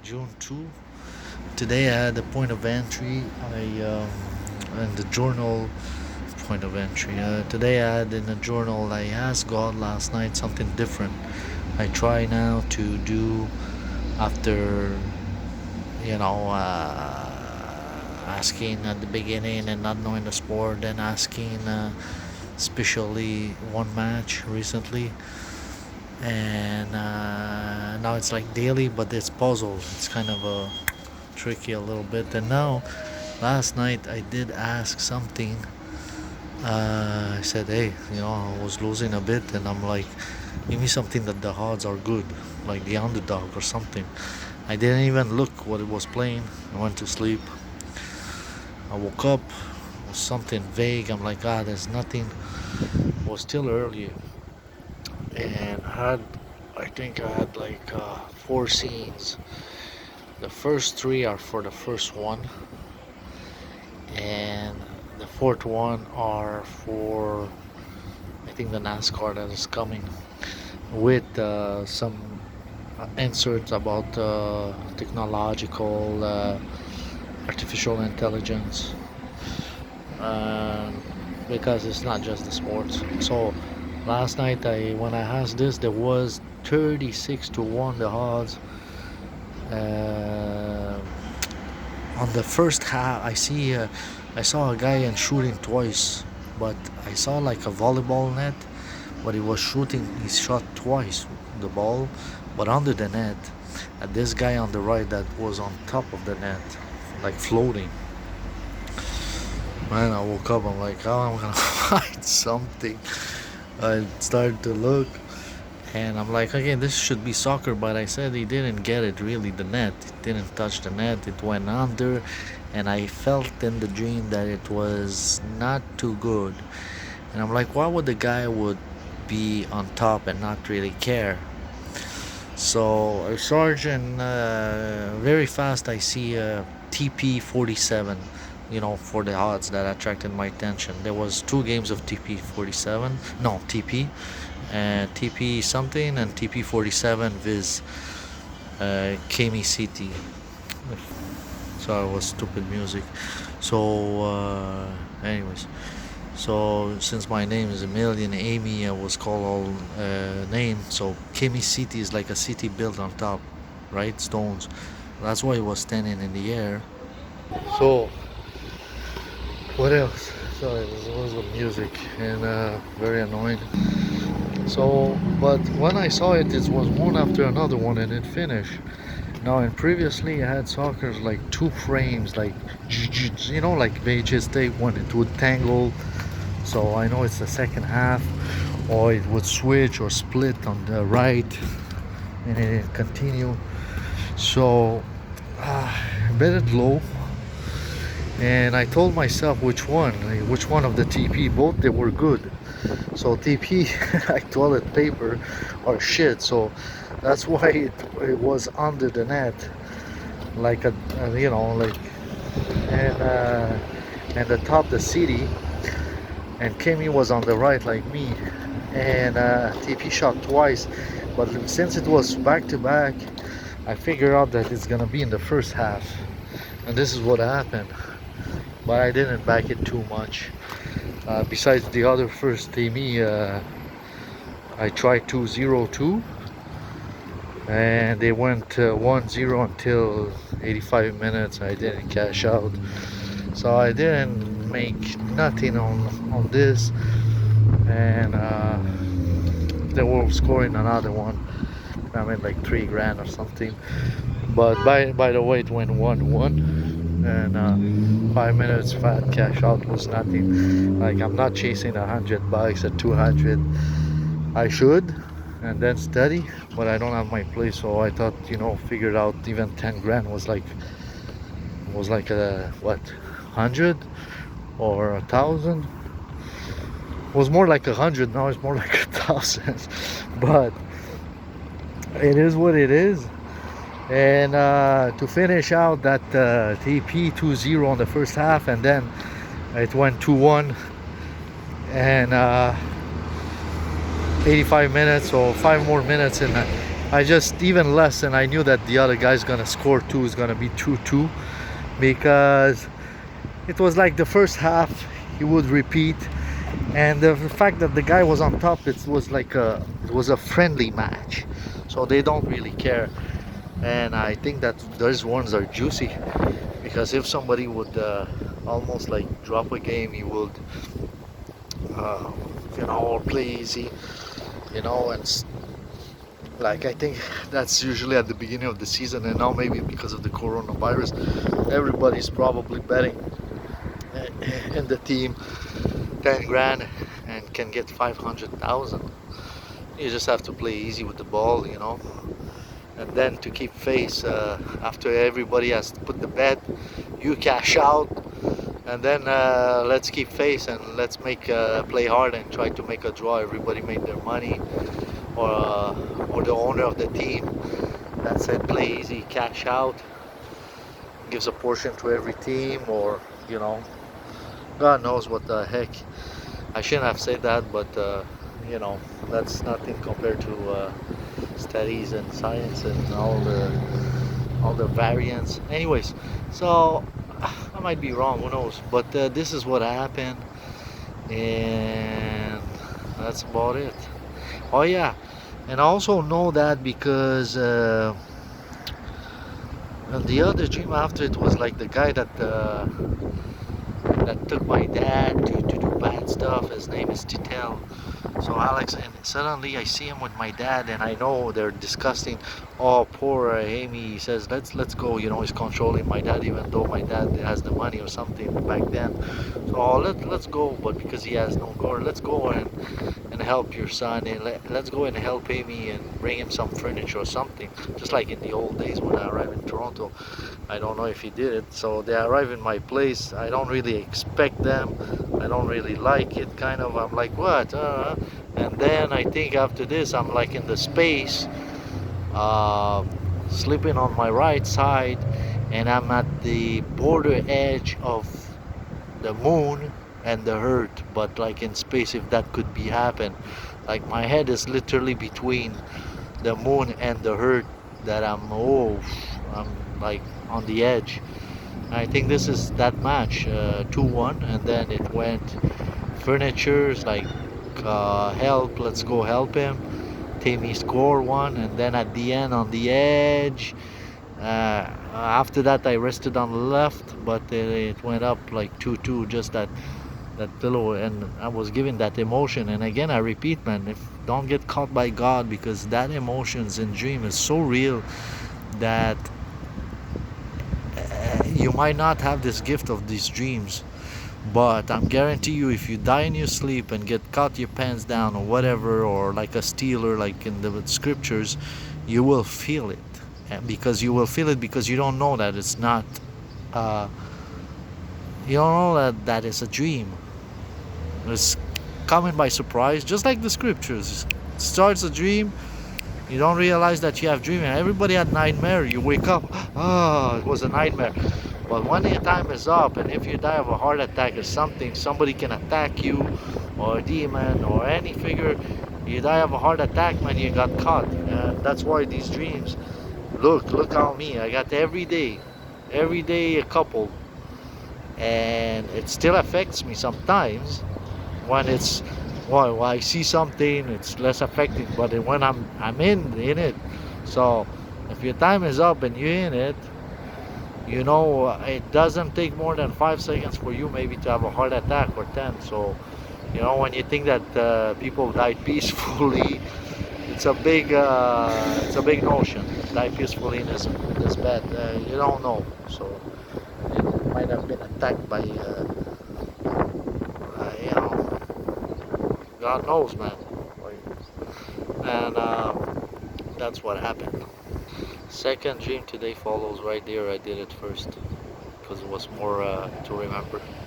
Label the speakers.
Speaker 1: June 2. Today I had the point of entry. In the journal point of entry. Today I had in the journal. I asked God last night something different. I try now to do after asking at the beginning and not knowing the sport, then asking especially one match recently, and now it's like daily, but it's puzzle. It's kind of tricky a little bit. And now, last night I did ask something. I said, hey, I was losing a bit, and I'm like, give me something that the odds are good, like the underdog or something. I didn't even look what it was playing. I went to sleep. I woke up, it was something vague. I'm like, there's nothing. It was still early, and I think I had like four scenes. The first three are for the first one, and the fourth one are for I think the NASCAR that is coming with some inserts about technological artificial intelligence, uh, because it's not just the sports. So last night when I asked this, there was 36 to 1 the odds. uh, on the first half I saw a guy and shooting twice, but I saw like a volleyball net, but he shot twice the ball, but under the net, and this guy on the right that was on top of the net, like floating. Man, I woke up, I'm like, oh, I'm gonna find something. I started to look, and I'm like, okay, this should be soccer, but I said he didn't get it really, the net. It didn't touch the net, it went under, and I felt in the dream that it was not too good. And I'm like, why would the guy would be on top and not really care? So I search, and very fast I see a TP 47, for the odds that attracted my attention. There was two games of TP 47, no TP, and TP something and TP 47 with Kemi City. So it was stupid music. So, anyways, so since my name is Emilian Amy, I was called all name. So Kemi City is like a city built on top, right? Stones. That's why it was standing in the air. So what else? Sorry, this was the music, and very annoying. So, but when I saw it, it was one after another one, and it finished. Now, and previously I had soccer's like two frames, like like VHS tape when it would tangle. So I know it's the second half, or it would switch or split on the right, and it continue. So bet it low, and I told myself which one of the TP. Both they were good. So TP like toilet paper or shit. So that's why it was under the net, like like, and the top the city, and Kemi was on the right like me, and TP shot twice, but since it was back to back, I figured out that it's gonna be in the first half, and this is what happened. But I didn't back it too much. Besides the other first TP, I tried 2-0-2, and they went 1-0 until 85 minutes. I didn't cash out, so I didn't make nothing on this, and they were scoring another one. I made like 3 grand or something, but by the way, it went 1-1, and 5 minutes fat cash out was nothing. Like, I'm not chasing $100 at 200. I should, and then study, but I don't have my place, so I thought, figured out even 10 grand was like a what, 100 or 1,000. Was more like 100. Now it's more like 1,000. But it is what it is. And to finish out that TP 2-0 on the first half, and then it went 2-1, and 85 minutes or 5 more minutes, and I just even less, and I knew that the other guy's gonna score two, is gonna be 2-2, because it was like the first half he would repeat, and the fact that the guy was on top, it was a friendly match, so they don't really care. And I think that those ones are juicy, because if somebody would almost like drop a game, he would uh, or play easy, and like I think that's usually at the beginning of the season, and now maybe because of the coronavirus, everybody's probably betting in the team 10 grand and can get 500,000. You just have to play easy with the ball. And then to keep face, after everybody has put the bet, you cash out, and then let's keep face and let's make play hard and try to make a draw. Everybody made their money, or the owner of the team that said play easy, cash out, gives a portion to every team, or God knows what the heck. I shouldn't have said that, but you know, that's nothing compared to studies and science and all the variants. Anyways, so I might be wrong, who knows? But this is what happened, and that's about it. Oh yeah, and I also know that because the other dream after it was like the guy that took my dad to do bad stuff. His name is Titel. So Alex, and suddenly I see him with my dad, and I know they're discussing. Oh, poor Amy. He says, let's go. He's controlling my dad, even though my dad has the money or something back then. So let's go, but because he has no car, let's go and help your son, and let's go and help Amy and bring him some furniture or something, just like in the old days when I arrived in Toronto. I don't know if he did it. So they arrive in my place. I don't really expect them. I don't really like it. Kind of. I'm like, what? And then I think after this, I'm like in the space, uh, sleeping on my right side, and I'm at the border edge of the moon and the earth, but like in space, if that could be happen. Like my head is literally between the moon and the earth, that I'm like on the edge. I think this is that match, 2-1, and then it went furnitures like help, let's go help him. Tammy score one, and then at the end on the edge. After that, I rested on the left, but it went up like 2-2. Just that little, and I was given that emotion. And again, I repeat, man, if don't get caught by God, because that emotions in dream is so real that you might not have this gift of these dreams, but I'm guarantee you, if you die in your sleep and get caught your pants down or whatever, or like a stealer, like in the scriptures, you will feel it. And because you will feel it, because you don't know that it's not, uh, you don't know that it's a dream. It's coming by surprise, just like the scriptures. It starts a dream, you don't realize that you have dreaming. Everybody had nightmare. You wake up, it was a nightmare. But when your time is up, and if you die of a heart attack or something, somebody can attack you, or a demon, or any figure. You die of a heart attack, man, you got caught. And that's why these dreams. Look how me. I got every day a couple, and it still affects me sometimes. When it's when I see something, it's less affecting. But when I'm in it, so if your time is up and you're in it, it doesn't take more than 5 seconds for you maybe to have a heart attack, or 10. So when you think that people died peacefully, it's a big notion. Die peacefully is bad. You don't know, so it might have been attacked by God knows, man. And that's what happened. Second dream today follows right there. I did it first because it was more to remember.